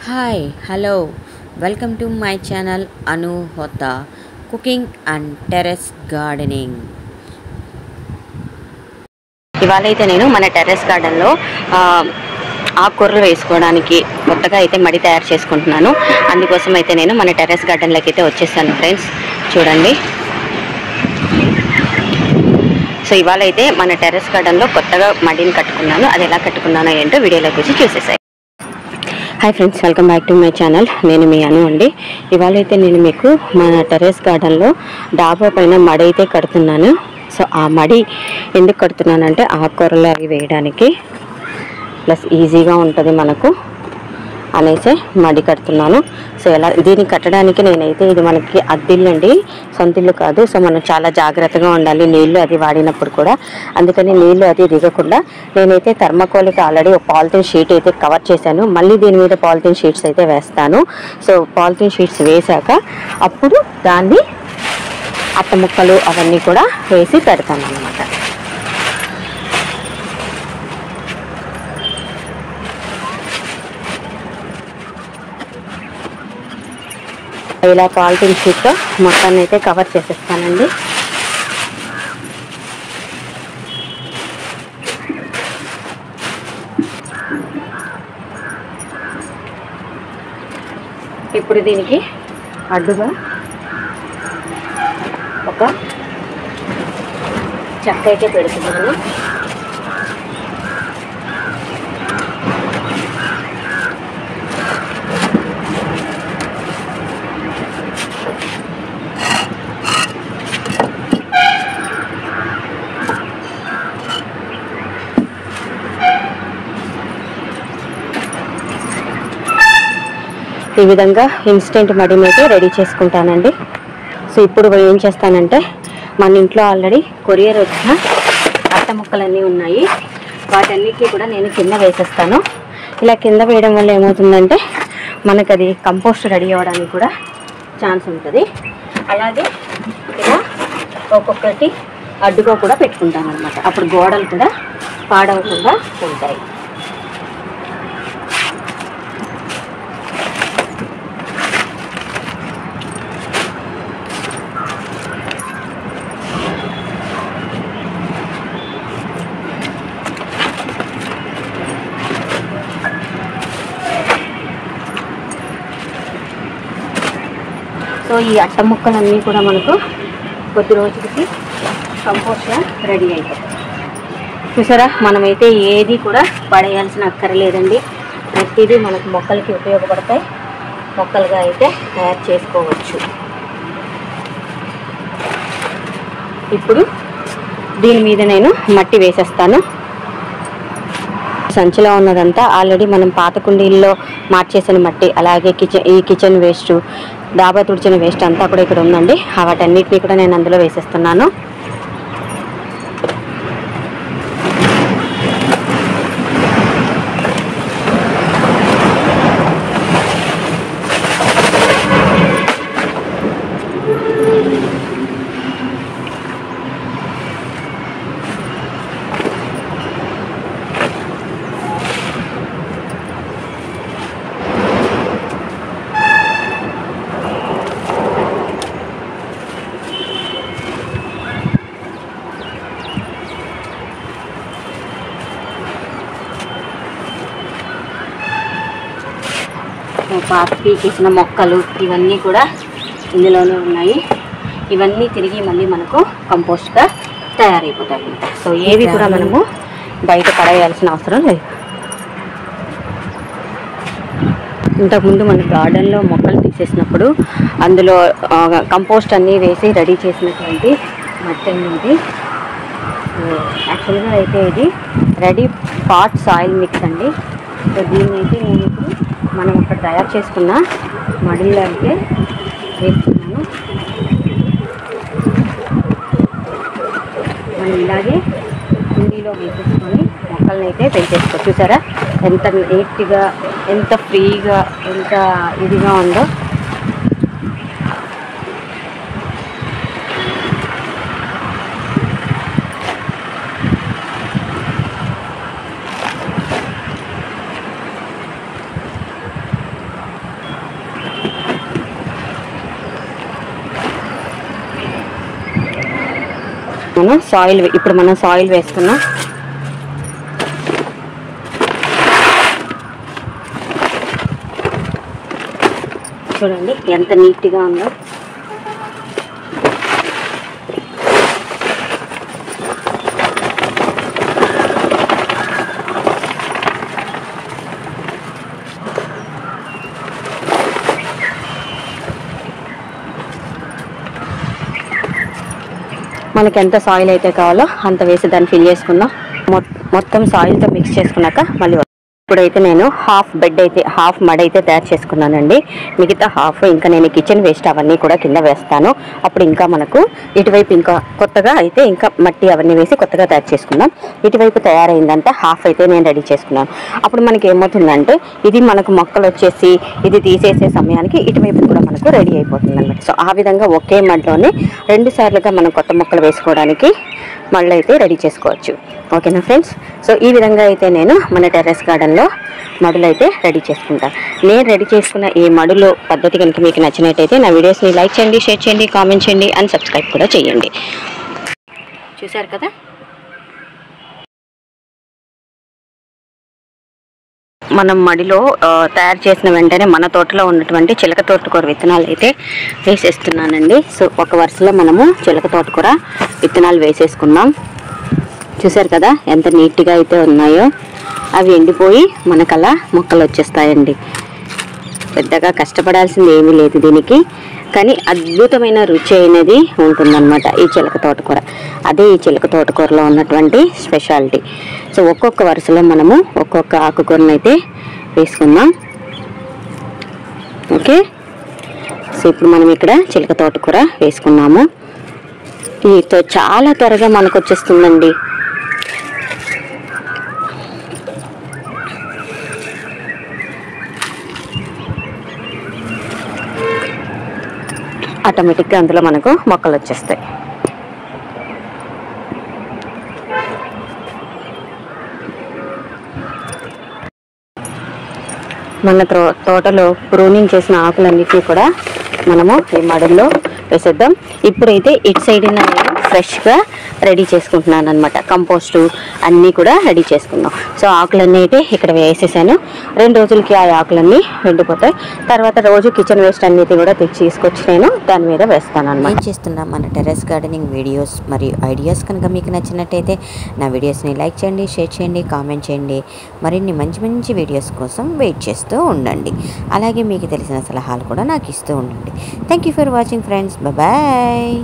Hi hello welcome to my channel Anu హోతా cooking and terrace gardening. ఇవాళ అయితే నేను మన టెర్రస్ గార్డెన్లో ఆకుకూరలు వేసుకోవడానికి కొత్తగా అయితే మడి తయారు చేసుకుంటున్నాను. అందుకోసం అయితే నేను మన టెర్రస్ గార్డెన్లోకి అయితే వచ్చేసాను ఫ్రెండ్స్. చూడండి, సో ఇవాళ అయితే మన టెర్రస్ గార్డెన్లో కొత్తగా మడిని కట్టుకున్నాను. అది ఎలా కట్టుకున్నానో ఏంటో వీడియోలోకి వచ్చి చూసేసాయి. Hi friends, welcome back to my channel. నేను మీ అను అండి. ఇవాళ అయితే నేను మీకు మన టెర్రస్ గార్డెన్లో డాబా పైన మడి అయితే కడుతున్నాను. సో ఆ మడి ఎందుకు కడుతున్నానంటే ఆకుకూరలు అవి వేయడానికి ప్లస్ ఈజీగా ఉంటుంది మనకు అనేసి మడి కడుతున్నాను. సో ఎలా దీన్ని కట్టడానికి నేనైతే ఇది మనకి అద్దిల్లు అండి, సొంత ఇల్లు కాదు. సో మనం చాలా జాగ్రత్తగా ఉండాలి నీళ్లు అది వాడినప్పుడు కూడా. అందుకని నీళ్లు అది దిగకుండా నేనైతే థర్మాకోల్కి ఆల్రెడీ ఒక పాలిథిన్ షీట్ అయితే కవర్ చేశాను. మళ్ళీ దీని మీద పాలిథిన్ షీట్స్ అయితే వేస్తాను. సో పాలిథిన్ షీట్స్ వేశాక అప్పుడు దాన్ని అట్ట ముక్కలు అవన్నీ కూడా వేసి పెడతాను అన్నమాట. ఇలా పాలిథిన్ షీట్తో మొత్తాన్ని అయితే కవర్ చేసేస్తానండి. ఇప్పుడు దీనికి అడ్డుగా ఒక చెక్క అయితే పెడుతున్నాను. ఈ విధంగా ఇన్స్టెంట్ మడిని అయితే రెడీ చేసుకుంటానండి. సో ఇప్పుడు ఏం చేస్తానంటే మన ఇంట్లో ఆల్రెడీ కొరియర్ వచ్చిన అట్ట ముక్కలన్నీ ఉన్నాయి. వాటన్నిటికీ కూడా నేను కింద వేసేస్తాను. ఇలా కింద వేయడం వల్ల ఏమవుతుందంటే మనకు అది కంపోస్ట్ రెడీ అవ్వడానికి కూడా ఛాన్స్ ఉంటుంది. అలాగే ఇలా ఒక్కొక్కటి అడ్డుగా కూడా పెట్టుకుంటాను అనమాట. అప్పుడు గోడలు కూడా పాడవకుండా ఉంటాయి. సో ఈ అట్ట ముక్కలన్నీ కూడా మనకు కొద్ది రోజులకి కంపోస్ట్గా రెడీ అవుతాయి. చూసారా, మనమైతే ఏది కూడా పడేయాల్సిన అక్కర్లేదండి. ప్రతిదీ మనకు మొక్కలకి ఉపయోగపడతాయి. మొక్కలుగా అయితే తయారు చేసుకోవచ్చు. ఇప్పుడు దీని మీద నేను మట్టి వేసేస్తాను. సంచిలో ఉన్నదంతా ఆల్రెడీ మనం పాత కుండీల్లో మార్చేసిన మట్టి, అలాగే కిచెన్ వేస్ట్, డాబా తుడిచిన వేస్ట్ అంతా కూడా ఇక్కడ ఉందండి. వాటన్నిటిని కూడా నేను అందులో వేసేస్తున్నాను. పాత పీకేసిన మొక్కలు ఇవన్నీ కూడా ఇందులోనే ఉన్నాయి. ఇవన్నీ తిరిగి మళ్ళీ మనకు కంపోస్ట్గా తయారైపోతాయి అన్నమాట. సో ఏవి కూడా మనము బయట పడేయాల్సిన అవసరం లేదు. ఇంతకుముందు మన గార్డెన్లో మొక్కలు తీసేసినప్పుడు అందులో కంపోస్ట్ అన్నీ వేసి రెడీ చేసినటువంటి మట్టి అనేది యాక్చువల్గా అయితే ఇది రెడీ పాట్ సాయిల్ మిక్స్ అండి. సో దీన్ని అయితే నేను ఇప్పుడు మనం అక్కడ తయారు చేసుకున్న మడిలో అయితే వేస్తున్నాను. మనం ఇలాగే కుండీలో వేసేసుకొని మొక్కల్ని అయితే పెంచేసుకోవచ్చు. చూసారా ఎంత నీట్గా, ఎంత ఫ్రీగా, ఎంత ఇదిగా ఉందో. ఇప్పుడు మనం సాయిల్ వేసుకున్నాం. చూడండి ఎంత నీట్గా ఉందో. మనకి ఎంత సాయిల్ అయితే కావాలో అంత వేసి దాన్ని ఫిల్ చేసుకుందాం. మొత్తం సాయిల్తో మిక్స్ చేసుకున్నాక మళ్ళీ ఇప్పుడైతే నేను హాఫ్ మడ్ అయితే తయారు చేసుకున్నానండి. మిగతా హాఫ్ ఇంకా నేను కిచెన్ వేస్ట్ అవన్నీ కూడా కింద వేస్తాను. అప్పుడు ఇంకా మనకు ఇటువైపు ఇంకా కొత్తగా అయితే ఇంకా మట్టి అవన్నీ వేసి కొత్తగా తయారు చేసుకుందాం. ఇటువైపు తయారైందంటే హాఫ్ అయితే నేను రెడీ చేసుకున్నాను. అప్పుడు మనకి ఏమవుతుందంటే ఇది మనకు మొక్కలు వచ్చేసి ఇది తీసేసే సమయానికి ఇటువైపు కూడా మనకు రెడీ అయిపోతుంది అన్నమాట. సో ఆ విధంగా ఒకే మడ్లోనే 2 సార్లుగా మనం కొత్త మొక్కలు వేసుకోవడానికి మళ్ళీ అయితే రెడీ చేసుకోవచ్చు. ఓకేనా ఫ్రెండ్స్? సో ఈ విధంగా అయితే నేను మన టెర్రస్ గార్డెన్లో మడులు అయితే రెడీ చేసుకుంటాను. నేను రెడీ చేసుకున్న ఈ మడులు పద్ధతి కనుక మీకు నచ్చినట్టయితే నా వీడియోస్ని లైక్ చేయండి, షేర్ చేయండి, కామెంట్ చేయండి అండ్ సబ్స్క్రైబ్ కూడా చేయండి. చూశారు కదా, మనం మడిలో తయారు చేసిన వెంటనే మన తోటలో ఉన్నటువంటి చిలక తోటకూర విత్తనాలు అయితే వేసేస్తున్నానండి. సో ఒక వరుసలో మనము చిలక తోటకూర విత్తనాలు వేసేసుకున్నాం. చూసారు కదా ఎంత నీట్గా అయితే ఉన్నాయో. అవి ఎండిపోయి మనకలా మొక్కలు వచ్చేస్తాయండి. పెద్దగా కష్టపడాల్సింది ఏమీ లేదు దీనికి, కానీ అద్భుతమైన రుచి అనేది ఉంటుందన్నమాట ఈ చిలక తోటకూర. అదే ఈ చిలక తోటకూరలో ఉన్నటువంటి స్పెషాలిటీ. సో ఒక్కొక్క వరుసలో మనము ఒక్కొక్క ఆకుకూరను అయితే వేసుకుందాం. ఓకే, సో ఇప్పుడు మనం ఇక్కడ చిలక తోటకూర వేసుకున్నాము. దీంతో చాలా త్వరగా మనకు వచ్చేస్తుందండి. ఆటోమేటిక్గా అందులో మనకు మొక్కలు వచ్చేస్తాయి. మన తోటలో ప్రూనింగ్ చేసిన ఆకులన్నిటినీ కూడా మనము ఈ మడుల్లో వేసేద్దాం. ఇప్పుడైతే ఇటు సైడ్ నేను ఫ్రెష్గా రెడీ చేసుకుంటున్నాను అనమాట. కంపోస్టు అన్నీ కూడా రెడీ చేసుకుందాం. సో ఆకులన్నీ అయితే ఇక్కడ వేసేసాను. 2 రోజులకి ఆ ఆకులన్నీ ఎండిపోతాయి. తర్వాత రోజు కిచెన్ వేస్ట్ అన్నిటి కూడా తీసుకొచ్చి నేను దాని మీద వేస్తాను అనమాట. నేను చేస్తున్న మన టెర్రస్ గార్డెనింగ్ వీడియోస్ మరియు ఐడియాస్ కనుక మీకు నచ్చినట్టయితే నా వీడియోస్ని లైక్ చేయండి, షేర్ చేయండి, కామెంట్ చేయండి. మరిన్ని మంచి మంచి వీడియోస్ కోసం వెయిట్ చేస్తూ ఉండండి. అలాగే మీకు తెలిసిన సలహాలు కూడా నాకు ఇస్తూ ఉండండి. Thank you for watching friends. Bye.